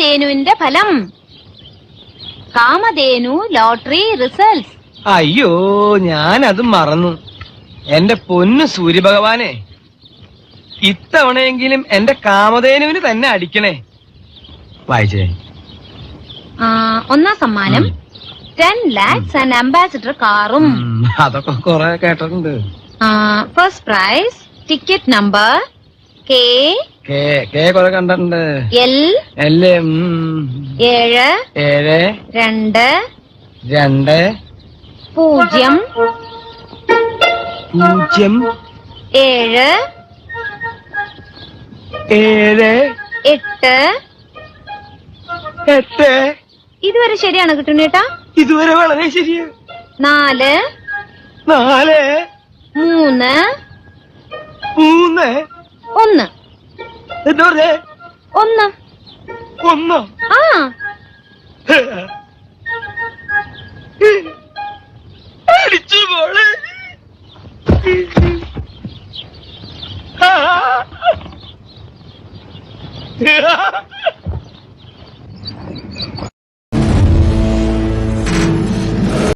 കാമധേനുവിന്റെ ഫലം. Kamadhenu lottery results. അയ്യോ, ഞാനത് മറന്നു. എന്റെ പൊന്നു സൂര്യഭഗവാനെ, ഇത്തവണയെങ്കിലും എന്റെ കാമധേനുവിന് തന്നെ അടിക്കണേ. വായിച്ചേ. ഒന്നാം സമ്മാനം 10 lakhs ആൻഡ് അംബാസിഡർ കാറും. അതൊക്കെ കൊറേ കേട്ടിട്ടുണ്ട്. First prize ticket number K കൊറേ കണ്ടിട്ടുണ്ട്. L 7 2 2 0 0 7 7 8 ഇതുവരെ ശരിയാണ് കിട്ടുന്നേട്ടാ? ഇതുവരെ വളരെ ശരിയാ. 4 3 1 എന്താ പറഞ്ഞേ? 1 ആ അടിച്ചു മോളെ.